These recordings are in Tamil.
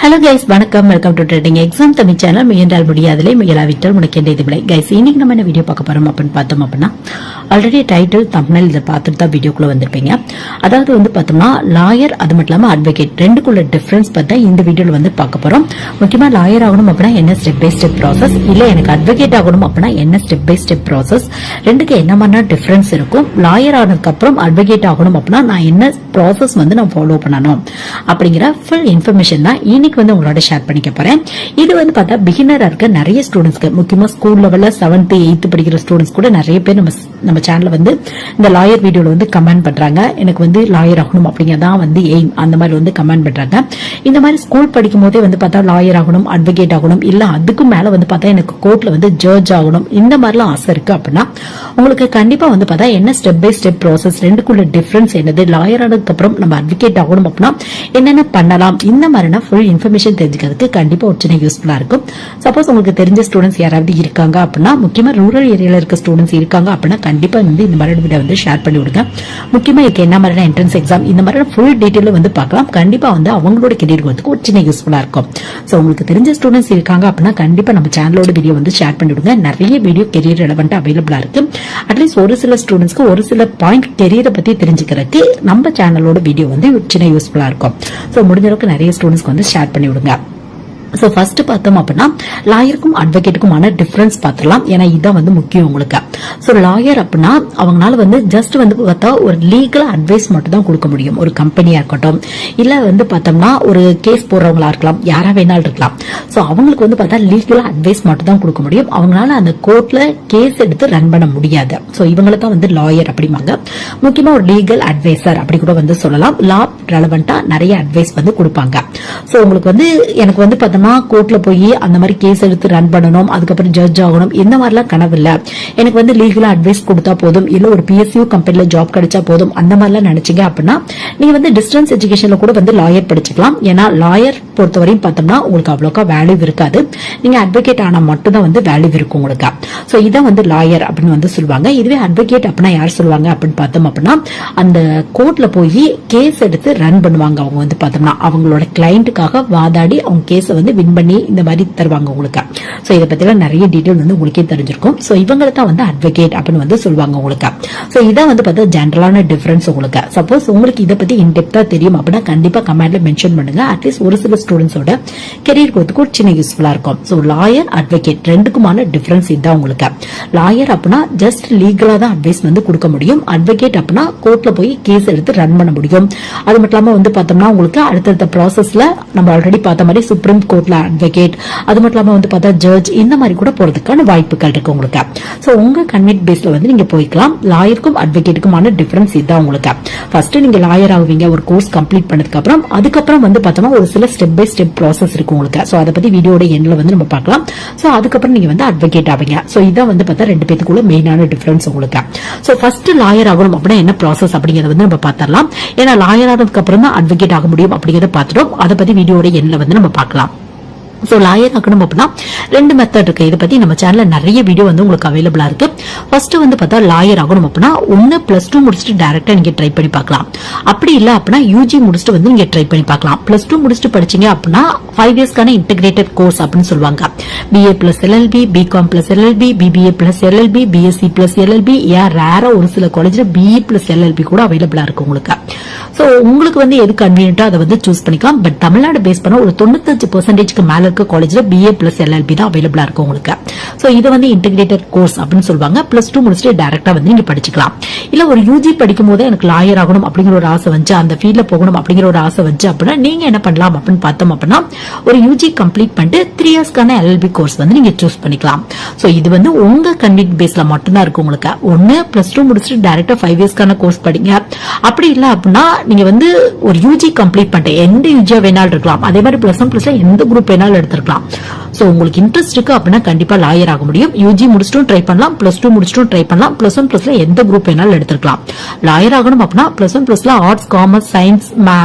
ஹலோ கைஸ், வணக்கம். Welcome to trending exam Tamil channel. முயன்றால் முடியாதலே முயலாவிட்டால் உனக்கு எந்த இதுவில்லை. கைஸ், இன்னைக்கு நம்ம என்ன வீடியோ பார்க்க போறோம் அப்படின்னு பார்த்தோம் அப்படின்னா, ஆல்ரெடி டைட்டில் தம்ப்நெயில் இதை பார்த்துட்டு தான் வீடியோக்குள்ள வந்திருப்பீங்க. அதாவது வந்து பார்த்தோம்னா லாயர் அது மட்டும் இல்லாம அட்வொகேட் ரெண்டுக்குள்ள டிஃபரன்ஸ் பார்த்தா இந்த வீடியோல வந்து பார்க்க போறோம். முக்கியமா லாயர் ஆகணும் அப்படின்னா என்ன ஸ்டெப் பை ஸ்டெப் ப்ராசஸ், இல்ல எனக்கு அட்வொகேட் ஆகணும் அப்படின்னா என்ன ஸ்டெப் பை ஸ்டெப் ப்ராசஸ், ரெண்டுக்கு என்ன மாதிரி டிஃபரன்ஸ் இருக்கும், லாயர் ஆனதுக்கு அப்புறம் அட்வொகேட் ஆகணும் அப்படின்னா நான் என்ன ப்ராசஸ் வந்து நான் ஃபாலோ பண்ணணும் அப்படிங்கிற ஃபுல் இன்ஃபர்மேஷன் தான் இன்னைக்கு வந்து உங்களோட ஷேர் பண்ணிக்க போறேன். இது வந்து பார்த்தா பிகினரா இருக்க நிறைய ஸ்டூடெண்ட்ஸ்க்கு, முக்கியமா ஸ்கூல் லெவல்ல 7th 8th படிக்கிற ஸ்டூடெண்ட்ஸ் கூட நிறைய பேர் நம்ம சேனல்ல வந்து இந்த லாயர் வீடியோல வந்து கமெண்ட் பண்றாங்க. எனக்கு வந்து லாயர் ஆகணும் அப்படிங்கறதான் வந்து எய்ம், அந்த மாதிரி வந்து கமெண்ட் பண்றாங்க. இந்த மாதிரி ஸ்கூல் படிக்கும் போதே வந்து பார்த்தா லாயர் ஆகணும், அட்வொகேட் ஆகணும், இல்ல அதுக்கும் மேல வந்து பார்த்தா எனக்கு கோர்ட்ல வந்து ஜட்ஜ் ஆகணும், இந்த மாதிரிலாம் ஆசை இருக்கு அப்படின்னா உங்களுக்கு கண்டிப்பா வந்து பார்த்தா என்ன ஸ்டெப் பை ஸ்டெப் ப்ராசஸ், ரெண்டுக்குள்ள டிஃபரன்ஸ் என்னது, லாயர் ஆனதுக்கு அப்புறம் நம்ம அட்வொகேட் ஆகணும் அப்படின்னா என்னென்ன பண்ணலாம், இந்த மாதிரினா ஃபுல் இன்ஃபர்மேஷன் தெரிஞ்சுக்கிறதுக்கு கண்டிப்பா ஒரு சின்ன யூஸ்ஃபுல்லா இருக்கும். சப்போஸ் உங்களுக்கு தெரிஞ்ச ஸ்டூடெண்ட்ஸ் யாராவது இருக்காங்க அப்படின்னா, முக்கியமா ரூரல் ஏரியால இருக்க ஸ்டூடெண்ட்ஸ் இருக்காங்க அப்படின்னா கண்டிப்பா வந்து இந்த மாதிரி வீடியோ வந்து ஷேர் பண்ணி விடுங்க. முக்கியமா இதுக்கு என்ன மாதிரியான என்ட்ரன்ஸ் எக்ஸாம் இந்த மாதிரி ஃபுல் டீடைல் வந்து பார்க்கலாம். கண்டிப்பா வந்து அவங்களோட கெரியர் growth-க்கு ஒரு சின்ன யூஸ்ஃபுல்லா இருக்கும். சோ உங்களுக்கு தெரிஞ்ச ஸ்டூடெண்ட்ஸ் இருக்காங்க அப்படின்னா கண்டிப்பா நம்ம சேனலோட வீடியோ வந்து ஷேர் பண்ணி விடுங்க. நிறைய வீடியோ கெரியர் ரெலவெண்டா அவைலபிளா இருக்கு. அட்லீஸ்ட் ஒரு சில ஸ்டூடெண்ட்ஸ்க்கு ஒரு சில பாயிண்ட் கெரியரை பத்தி தெரிஞ்சுக்கிறதுக்கு நம்ம சேனலோட வீடியோ வந்து சின்ன யூஸ்ஃபுல்லா இருக்கும். சோ முடிஞ்ச அளவுக்கு நிறைய ஸ்டூடெண்ட்ஸ்க்கு வந்து ஷேர் பண்ணி விடுங்க. சோ ஃபர்ஸ்ட் பார்த்தோம் அப்படின்னா லாயருக்கும் அட்வொகேட்டுக்குமான டிஃபரன்ஸ் பார்த்துடலாம். ஏன்னா இதுதான் வந்து முக்கியம் உங்களுக்கு. சோ லாயர் அப்படின்னா அவங்களால வந்து ஜஸ்ட் வந்து பார்த்தா ஒரு லீகல் அட்வைஸ் மட்டும் தான் கொடுக்க முடியும். ஒரு கம்பெனியா இருக்கட்டும், இல்ல வந்து பார்த்தோம்னா ஒரு கேஸ் போடுறவங்களா இருக்கலாம், யாரா வேணாலும் இருக்கலாம். சோ அவங்களுக்கு வந்து பார்த்தா லீகல் அட்வைஸ் மட்டும் தான் கொடுக்க முடியும். அவங்களால அந்த கோர்ட்ல கேஸ் எடுத்து ரன் பண்ண முடியாது. சோ இவங்களை தான் வந்து லாயர் அப்படிம்பாங்க. முக்கியமா ஒரு லீகல் அட்வைசர் அப்படி கூட வந்து சொல்லலாம். லா ரெலவெண்டா நிறைய அட்வைஸ் வந்து கொடுப்பாங்க. சோ உங்களுக்கு வந்து எனக்கு வந்து பார்த்தோம்னா கோர்ட்ல போய் அந்த மாதிரி கேஸ் எடுத்து ரன் பண்ணணும், அதுக்கப்புறம் ஜட்ஜ் ஆகணும், இந்த மாதிரிலாம் கனவு இல்ல. எனக்கு வந்து லீகலா அட்வைஸ் கொடுத்தா போதும், இல்ல ஒரு PSU கம்பெனில ஜாப் கிடைச்சா போதும், அந்த மாதிரிலாம் நினைச்சீங்க அப்படின்னா நீங்க வந்து டிஸ்டன்ஸ் எஜுகேஷன்ல கூட வந்து லாயர் படிச்சுக்கலாம். ஏன்னா லாயர் பொறுத்தவரையும் பார்த்தோம்னா உங்களுக்கு அவ்வளோக்கா வேல்யூ இருக்காது. நீங்க அட்வொகேட் ஆனா மட்டும் தான் வந்து வேல்யூ இருக்கும் உங்களுக்கு. சோ இதான் வந்து லாயர் அப்படின்னு வந்து சொல்லுவாங்க. இதுவே அட்வொகேட் அப்படின்னா யார் சொல்லுவாங்க அப்படின்னு பார்த்தோம் அப்படின்னா அந்த கோர்ட்ல போய் கேஸ் எடுத்து ரன் பண்ணுவாங்க. அவங்க வந்து பார்த்தோம்னா அவங்களோட கிளைண்ட்டுக்காக வாதாடி அவங்க கேஸை வந்து வின் பண்ணி இந்த மாதிரி தருவாங்க உங்களுக்கு. சோ இதை பத்தி நிறைய டீடைல் வந்து உங்களுக்கே தெரிஞ்சிருக்கும். சோ இவங்களை தான் வந்து அட்வொகேட் அப்படின்னு வந்து சொல்லுவாங்க உங்களுக்கு. சோ இதான் வந்து பார்த்தா ஜெனரலான டிஃபரன்ஸ் உங்களுக்கு. சப்போஸ் உங்களுக்கு இதை பத்தி இன்டெப்தா தெரியும் அப்படின்னா கண்டிப்பா கமெண்ட்ல மென்ஷன் பண்ணுங்க. அட்லீஸ்ட் ஒரு சில ஸ்டூடெண்ட்ஸோட கெரியர் growth-க்கு ஒரு சின்ன யூஸ்ஃபுல்லா இருக்கும். சோ லாயர் அட்வொகேட் ரெண்டுக்குமான டிஃபரன்ஸ் இதுதான் உங்களுக்கு. லாயர் அப்படின்னா ஜஸ்ட் லீகலா தான் அட்வைஸ் வந்து கொடுக்க முடியும். அட்வொகேட் அப்படின்னா கோர்ட்ல போய் கேஸ் எடுத்து ரன் பண்ண முடியும். அது மட்டும் இல்லாம வந்து பார்த்தோம்னா உங்களுக்கு அடுத்தடுத்த ப்ராசஸ்ல நம்ம ஆல்ரெடி பார்த்த மாதிரி சுப்ரீம் கோர்ட்ல அட்வொகேட், அது மட்டும் இல்லாம வந்து பார்த்தா ஜட்ஜ், இந்த மாதிரி கூட போறதுக்கான வாய்ப்புகள் இருக்கு உங்களுக்கு. சோ உங்க கன்வீனியன்ட் பேஸ்ல வந்து நீங்க போய்க்கலாம். லாயருக்கும் அட்வொகேட்டுக்குமான டிஃபரன்ஸ் இதுதான் உங்களுக்கு. ஃபர்ஸ்ட் நீங்க லாயர் ஆகுவீங்க ஒரு கோர்ஸ் கம்ப்ளீட் பண்ணதுக்கு அப்புறம். அதுக்கப்புறம் வந்து பார்த்தோம்னா ஒரு சில ஸ்டெப் பை ஸ்டெப் ப்ராசஸ் இருக்கு உங்களுக்கு. சோ அதை பத்தி வீடியோட எண்ட்ல வந்து நம்ம பார்க்கலாம். சோ அதுக்கப்புறம் நீங்க வந்து அட்வொகேட் ஆவீங்க. சோ இதான் வந்து பார்த்தா ரெண்டு பேத்துக்குள்ள மெயினான டிஃபரன்ஸ் உங்களுக்கு. சோ ஃபர்ஸ்ட் லாயர் ஆகணும் அப்படின்னா என்ன ப்ராசஸ் அப்படிங்கறத வந்து நம்ம பார்த்தரலாம். ஏன்னா லாயர் ஆனதுக்கு அப்புறம் தான் அட்வொகேட் ஆக முடியும் அப்படிங்கறத பார்த்துட்டோம். அதை பத்தி வீடியோட எண்ட்ல வந்து நம்ம பார்க்கலாம். சோ லாயர் ஆகணும் அப்படின்னா ரெண்டு மெத்தட் இருக்கு. இதை பத்தி நம்ம சேனல்ல நிறைய வீடியோ வந்து உங்களுக்கு அவைலபிளா இருக்கு. ஃபர்ஸ்ட் வந்து பார்த்தா லாயர் ஆகணும் அப்படின்னா ஒன்னு +2 முடிச்சுட்டு டைரக்டா நீங்க ட்ரை பண்ணி பார்க்கலாம். அப்படி இல்ல அப்படின்னா UG முடிச்சுட்டு வந்து நீங்க ட்ரை பண்ணி பார்க்கலாம். +2 முடிச்சுட்டு படிச்சீங்க அப்படின்னா 5 இயர்ஸ்க்கான இன்டெகிரேட்டட் கோர்ஸ் அப்படின்னு சொல்லுவாங்க. BA + LLB, BCom + LLB, BBA + LLB, BSc + LLB, ரேரா ஒரு சில காலேஜ்ல BE + LLB கூட அவைலபிளா இருக்கு உங்களுக்கு. சோ உங்களுக்கு வந்து எது கன்வீனியன்ட்டோ அதை வந்து சூஸ் பண்ணிக்கலாம். பட் தமிழ்நாடு பேஸ் பண்ண ஒரு 95% மேல இருக்க காலேஜ்ல BA + LLB தான் அவைலபிளா இருக்கும் உங்களுக்கு. சோ இது வந்து இன்டெகிரேட்டட் கோர்ஸ் அப்படின்னு சொல்லுவாங்க. +2 முடிச்சுட்டு டைரக்டா வந்து நீங்க படிச்சுக்கலாம். இல்ல ஒரு UG படிக்கும் போது எனக்கு லாயர் ஆகணும் அப்படிங்கிற ஒரு ஆசை வந்து அந்த ஃபீல்ட்ல போகணும் அப்படிங்கிற ஒரு ஆசை வந்து அப்படின்னா நீங்க என்ன பண்ணலாம் அப்படின்னு பார்த்தோம் அப்படின்னா ஒரு UG கம்ப்ளீட் பண்ணிட்டு 3 இயர்ஸ்க்கான LLB கோர்ஸ் வந்து நீங்க சூஸ் பண்ணிக்கலாம். சோ இது வந்து உங்க கன்வீனியன்ட் பேஸ்ல மட்டும்தான் இருக்கு உங்களுக்கு. ஒன்னு +2 முடிச்சுட்டு டைரக்டா 5 இயர்ஸ்க்கான கோர்ஸ் படிங்க. அப்படி இல்ல அப்படின்னா நீங்க வந்து ஒரு UG கம்ப்ளீட் பண்ணிட்டு எந்த UG வேணாலும் இருக்கலாம். அதே மாதிரி +1 எந்த குரூப் வேணாலும் எடுத்துக்கலாம். சோ உங்களுக்கு இன்ட்ரெஸ்ட் இருக்கு அப்படின்னா கண்டிப்பா லாயர் ஆக முடியும். UG முடிச்சுட்டும் ட்ரை பண்ணலாம், +2 முடிச்சுட்டும் ட்ரை பண்ணலாம், +1 எந்த குரூப் வேணாலும் எடுத்துக்கலாம். லாயர் ஆகணும் அப்படின்னா +1 ஆர்ட்ஸ், காமர்ஸ், சயின்ஸ்,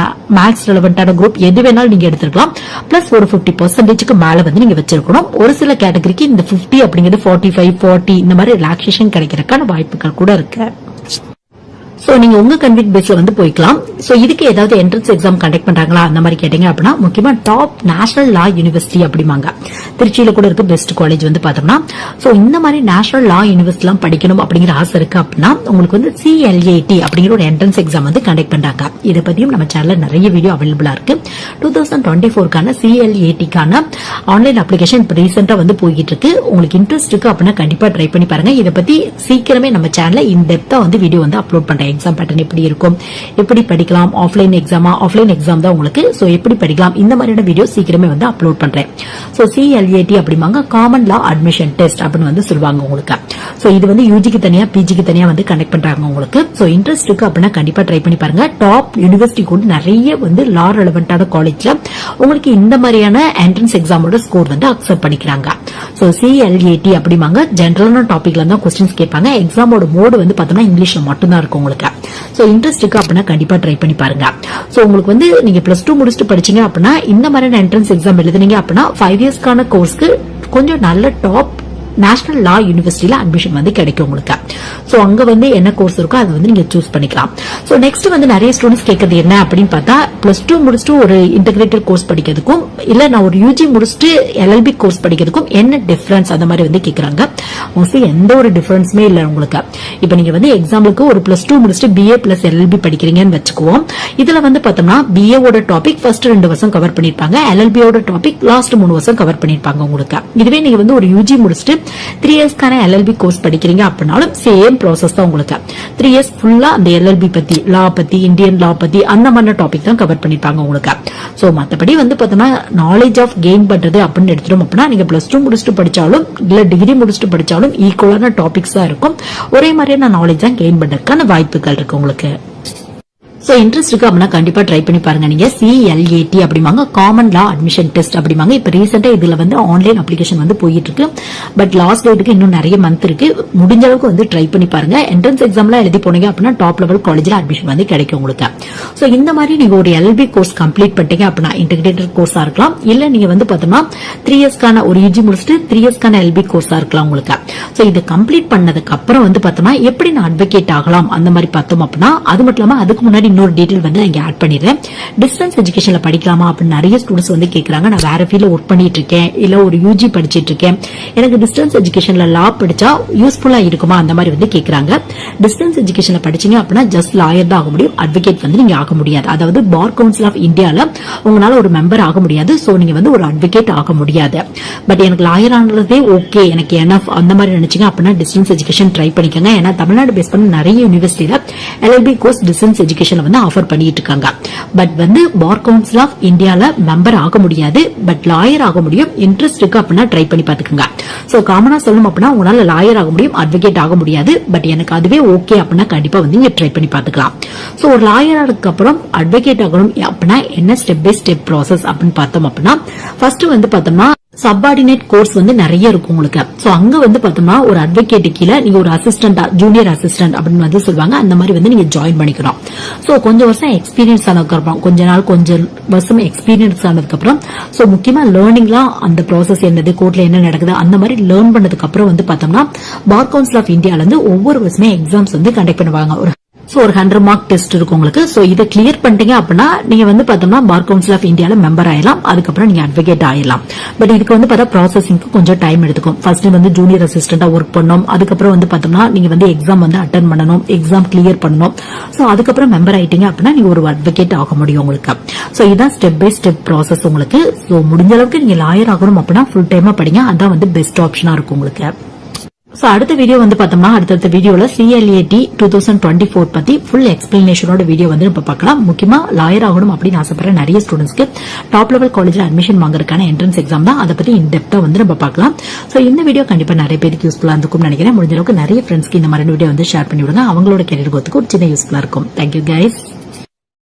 மேத்ஸ் ரெலவெண்டான குரூப் எது வேணாலும் நீங்க எடுத்துக்கலாம். பிளஸ் ஒரு 50% மேல வந்து நீங்க வச்சிருக்கணும். ஒரு சில கேட்டகரிக்கு இந்த 50 அப்படிங்கிறது 45, 40 இந்த மாதிரி ரிலாக்ஸேஷன் கிடைக்கிறதுக்கான வாய்ப்புகள் கூட இருக்கு. சோ நீங்க உங்க கன்வீனியன்ட் பேஸ்ல வந்து போய்க்கலாம். சோ இதுக்கு ஏதாவது என்ட்ரன்ஸ் எக்ஸாம் கண்டக்ட் பண்றாங்களா அந்த மாதிரி கேட்டீங்க அப்படின்னா முக்கியமா டாப் நேஷனல் லா யூனிவர்சிட்டி அப்படிமாங்க. திருச்சியில கூட இருக்க பெஸ்ட் காலேஜ் வந்து பார்த்தோம்னா சோ இந்த மாதிரி நேஷனல் லா யூனிவர்சிட்டி எல்லாம் படிக்கணும் அப்படிங்கிற ஆசை இருக்கு அப்படின்னா உங்களுக்கு வந்து CLAT அப்படிங்கிற ஒரு என்ட்ரன்ஸ் எக்ஸாம் வந்து கண்டக்ட் பண்றாங்க. இதை பத்தியும் நம்ம சேனல்ல நிறைய வீடியோ அவைலபிளா இருக்கு. 2024 CLAT ஆன்லைன் அப்ளிகேஷன் இப்ப ரீசெண்டா வந்து போயிட்டு இருக்கு. உங்களுக்கு இன்ட்ரெஸ்ட் இருக்கு அப்படின்னா கண்டிப்பா ட்ரை பண்ணி பாருங்க. இதை பத்தி சீக்கிரமே நம்ம சேனல்ல இன் டெப்தா வந்து வீடியோ வந்து அப்லோட் பண்றேன். எக்ஸாம் பேட்டர்ன் எப்படி இருக்கும், எப்படி படிக்கலாம், ஆஃப்லைன் எக்ஸாம் தான் உங்களுக்கு. சோ எப்படி படிக்கலாம் இந்த மாதிரியான வீடியோ சீக்கிரமே வந்து அப்லோட் பண்றேன். சோ CLAT அப்படிமாங்க காமன் லா அட்மிஷன் டெஸ்ட் அப்படின்னு வந்து சொல்லுவாங்க உங்களுக்கு. சோ இது வந்து யூஜிக்கு தனியா பிஜிக்கு தனியா வந்து கனெக்ட் பண்றாங்க உங்களுக்கு. சோ இன்ட்ரெஸ்ட் இருக்கு அப்படின்னா கண்டிப்பா ட்ரை பண்ணி பாருங்க. டாப் யூனிவர்சிட்டி கூட நிறைய வந்து லா ரெலவென்டான காலேஜ்ல உங்களுக்கு இந்த மாதிரியான என்ட்ரன்ஸ் எக்ஸாமோட ஸ்கோர் வந்து அக்செப்ட் பண்ணிக்கிறாங்க. சோ CLAT அப்படிமாங்க ஜெனரலான டாபிக்ல தான் கொஸ்டின்ஸ் கேட்பாங்க. எக்ஸாமோட மோடு வந்து பார்த்தோம்னா இங்கிலீஷ்ல மட்டும்தான் இருக்கும் உங்களுக்கு. சோ இன்ட்ரெஸ்ட் இருக்கு அப்படின்னா கண்டிப்பா ட்ரை பண்ணி பாருங்க. சோ உங்களுக்கு வந்து நீங்க +2 முடிச்சுட்டு படிச்சீங்க அப்படின்னா இந்த மாதிரியான என்ட்ரன்ஸ் எக்ஸாம் எழுதுனீங்க அப்படின்னா 5 இயர்ஸ்க்கான கோர்ஸ்க்கு கொஞ்சம் நல்ல டாப் நேஷனல் லா யூனிவர்சிட்டியில அட்மிஷன் வந்து கிடைக்கும் உங்களுக்கு. சோ அங்க வந்து என்ன கோர்ஸ் இருக்கோ அதை வந்து நீங்க சூஸ் பண்ணிக்கலாம். சோ நெக்ஸ்ட் வந்து நிறைய ஸ்டூடெண்ட்ஸ் கேட்கறது என்ன அப்படின்னு பார்த்தா +2 முடிச்சுட்டு ஒரு இன்டகிரேட்டட் கோர்ஸ் படிக்கிறதுக்கும் இல்ல நான் ஒரு UG முடிச்சுட்டு LLB கோர்ஸ் படிக்கிறதுக்கும் என்ன டிஃபரன்ஸ் அந்த மாதிரி வந்து கேக்குறாங்க. மோஸ்ட்லி எந்த ஒரு டிஃபரன்ஸுமே இல்ல உங்களுக்கு. இப்ப நீங்க வந்து எக்ஸாம்பிளுக்கு ஒரு +2 முடிச்சுட்டு BA + LLB படிக்கிறீங்கன்னு வச்சுக்குவோம். இதுல வந்து பார்த்தோம்னா BA ஓட டாபிக் ஃபர்ஸ்ட் 2 வருஷம் கவர் பண்ணிருப்பாங்க. LLB ஓட டாபிக் லாஸ்ட் 3 வருஷம் கவர் பண்ணிருப்பாங்க உங்களுக்கு. இதுவே நீங்க வந்து ஒரு UG முடிச்சுட்டு 3 இயர்ஸ்க்கான LLB கோர்ஸ் படிக்கிறீங்க அப்படின்னாலும் சேம் ப்ராசஸ் தான் உங்களுக்கு. 3 இயர்ஸ் ஃபுல்லா அந்த LLB பத்தி, லா பத்தி, இந்தியன் லா பத்தி அந்த மாதிரி டாபிக் தான் கவர் பண்ணிருப்பாங்க உங்களுக்கு. சோ மத்தபடி வந்து பார்த்தோம்னா நாலேஜ் ஆஃப் கெயின் பண்றது அப்படின்னு எடுத்துட்டோம் அப்படின்னா நீங்க +2 முடிச்சுட்டு படிச்சாலும் இல்ல டிகிரி முடிச்சுட்டு படிச்சாலும் ஈக்குவலான டாபிக்ஸ் தான் இருக்கும். ஒரே மாதிரியான நாலேஜ் தான் கெயின் பண்றதுக்கான வாய்ப்புகள் இருக்கு உங்களுக்கு. சோ இன்ட்ரெஸ்ட் இருக்கு அப்படின்னா கண்டிப்பா ட்ரை பண்ணி பாருங்க. நீங்க CLAT அப்படிமாங்க காமன் லா அட்மிஷன் டெஸ்ட் அப்படிமாங்க. இப்ப ரீசெண்டா இதுல வந்து ஆன்லைன் அப்ளிகேஷன் வந்து போயிட்டு இருக்கு. பட் லாஸ்ட் டேட்டுக்கு இன்னும் நிறைய மந்த் இருக்கு. முடிஞ்ச அளவுக்கு வந்து ட்ரை பண்ணி பாருங்க. என்ட்ரன்ஸ் எக்ஸாம்ல எழுதி போனீங்க அப்படின்னா டாப் லெவல் காலேஜ்ல அட்மிஷன் வந்து கிடைக்கும் உங்களுக்கு. சோ இந்த மாதிரி நீங்க ஒரு LLB கோர்ஸ் கம்ப்ளீட் பண்ணிட்டீங்க அப்படின்னா இன்டகிரேட்டட் கோர்ஸா இருக்கலாம். இல்ல நீங்க வந்து பார்த்தோம்னா 3 இயர்ஸ்க்கான ஒரு UG முடிச்சுட்டு 3 இயர்ஸ்க்கான LLB கோர்ஸா இருக்கலாம் உங்களுக்கு. சோ இது கம்ப்ளீட் பண்ணதுக்கு அப்புறம் வந்து பார்த்தோம்னா எப்படி நான் அட்வொகேட் ஆகலாம் அந்த மாதிரி பார்த்தோம் அப்படின்னா அது மட்டும் இல்லாம அதுக்கு முன்னாடி இன்னொரு டீடைல் வந்து இங்க ஆட் பண்ணிடுறேன். டிஸ்டன்ஸ் எஜுகேஷன்ல படிக்கலாமா அப்படின்னு நிறைய ஸ்டூடெண்ட்ஸ் வந்து கேக்குறாங்க. நான் வேற ஃபீல்ட்ல ஒர்க் பண்ணிட்டு இருக்கேன், இல்ல ஒரு UG படிச்சிட்டு இருக்கேன், எனக்கு டிஸ்டன்ஸ் எஜுகேஷன்ல லா படிச்சா யூஸ்ஃபுல்லா இருக்குமா அந்த மாதிரி வந்து கேக்குறாங்க. டிஸ்டன்ஸ் எஜுகேஷன்ல படிச்சீங்க அப்படின்னா ஜஸ்ட் லாயர் தான் ஆக முடியும். அட்வொகேட் வந்து நீங்க ஆக முடியாது. அதாவது பார் கவுன்சில் ஆஃப் இந்தியால உங்களால ஒரு மெம்பர் ஆக முடியாது. சோ நீங்க வந்து ஒரு அட்வொகேட் ஆக முடியாது. பட் எனக்கு லாயர் ஆனதே ஓகே, எனக்கு எனஃப் அந்த மாதிரி நினைச்சீங்க அப்படின்னா டிஸ்டன்ஸ் எஜுகேஷன் ட்ரை பண்ணிக்கோங்க. ஏன்னா தமிழ்நாடு பேஸ் பண்ண நிறைய யூனிவர்சிட்டியில LLB கோர்ஸ் டிஸ்டன்ஸ் எஜுகேஷன்ல வந்து ஆஃபர் பண்ணிட்டு இருக்காங்க. பட் வந்து பார் கவுன்சில் ஆஃப் இந்தியால மெம்பர் ஆக முடியாது. பட் லாயர் ஆக முடியும். இன்ட்ரெஸ்ட் இருக்கு அப்படின்னா ட்ரை பண்ணி பாத்துக்கோங்க. சோ காமனா சொல்லணும் அப்படின்னா உங்களால லாயர் ஆக முடியும், அட்வொகேட் ஆக முடியாது. பட் எனக்கு அதுவே ஓகே அப்படின்னா கண்டிப்பா வந்து நீங்க ட்ரை பண்ணி பாத்துக்கலாம். சோ ஒரு லாயர் ஆனதுக்கு அப்புறம் அட்வொகேட் ஆகணும் அப்படின்னா என்ன ஸ்டெப் பை ஸ்டெப் ப்ராசஸ் அப்படின்னு பார்த்தோம் அப்படின்னா ஃபர்ஸ்ட் வந்து பார்த்தோம்னா சப்பார்டினேட் கோர்ஸ் வந்து நிறைய இருக்கும் உங்களுக்கு. சோ அங்க வந்து பார்த்தோம்னா ஒரு அட்வொகேட் கீழே நீங்க ஒரு அசிஸ்டன்டா ஜூனியர் அசிஸ்டன்ட் அப்படின்னு வந்து சொல்லுவாங்க. அந்த மாதிரி வந்து நீங்க ஜாயின் பண்ணிக்கணும். சோ கொஞ்சம் வருஷம் எக்ஸ்பீரியன்ஸ் ஆனதுக்கு அப்புறம் கொஞ்சம் வருஷம் எக்ஸ்பீரியன்ஸ் ஆனதுக்கு அப்புறம் சோ முக்கியமா லேர்னிங்லாம் அந்த ப்ராசஸ் என்னது, கோர்ட்ல என்ன நடக்குது அந்த மாதிரி லேர்ன் பண்ணதுக்கு அப்புறம் வந்து பார்த்தோம்னா பார் கவுன்சில் ஆஃப் இந்தியால இருந்து ஒவ்வொரு வருஷமே எக்ஸாம்ஸ் வந்து கண்டக்ட் பண்ணுவாங்க. ஒரு 100 மார்க் டெஸ்ட் இருக்கும் உங்களுக்கு. சோ இதை கிளியர் பண்ணிட்டீங்க அப்படின்னா நீங்க வந்து பார்த்தோம்னா பார் கவுன்சில் ஆஃப் இந்தியால மெம்பர் ஆயிடலாம். அதுக்கப்புறம் நீங்க அட்வொகேட் ஆயிடலாம். பட் இதுக்கு வந்து பார்த்தா ப்ராசஸிங்க்கு கொஞ்சம் டைம் எடுத்துக்கும். ஃபர்ஸ்ட் வந்து ஜூனியர் அசிஸ்டண்டா ஒர்க் பண்ணணும். அதுக்கப்புறம் வந்து பார்த்தோம்னா நீங்க வந்து எக்ஸாம் வந்து அட்டன் பண்ணணும், எக்ஸாம் கிளியர் பண்ணணும். சோ அதுக்கப்புறம் மெம்பர் ஆயிட்டீங்க அப்படின்னா நீங்க ஒரு அட்வொகேட் ஆக முடியும் உங்களுக்கு. சோ இதான் ஸ்டெப் பை ஸ்டெப் ப்ராசஸ் உங்களுக்கு. சோ முடிஞ்ச அளவுக்கு நீங்க லாயர் ஆகணும் அப்படின்னா ஃபுல் டைமா படிங்க. அதான் வந்து பெஸ்ட் ஆப்ஷனா இருக்கும் உங்களுக்கு. சோ அடுத்த வீடியோ வந்து பார்த்தோம்னா அடுத்த வீடியோல CLAT 2024 பத்தி ஃபுல் எக்ஸ்பிளனேஷனோட வீடியோ வந்து நம்ம பார்க்கலாம். முக்கியமா லாயர் ஆகணும் அப்படின்னு ஆசைப்படுற நிறைய ஸ்டூடெண்ட்ஸ்க்கு டாப் லெவல் காலேஜ்ல அட்மிஷன் வாங்குறதுக்கான என்ட்ரன்ஸ் எக்ஸாம் தான். அதை பத்தி இன் டெப்தா வந்து நம்ம பார்க்கலாம். சோ இந்த வீடியோ கண்டிப்பா நிறைய பேருக்கு யூஸ்ஃபுல்லா இருக்கும் நினைக்கிறேன். முடிஞ்ச அளவுக்கு நிறைய ஃப்ரெண்ட்ஸ்க்கு இந்த மாதிரி வீடியோ வந்து ஷேர் பண்ணி விடுங்க. அவங்களோட கெரியர் கோத்துக்கு ஒரு சின்ன யூஸ்ஃபுல்லா இருக்கும். Thank you guys.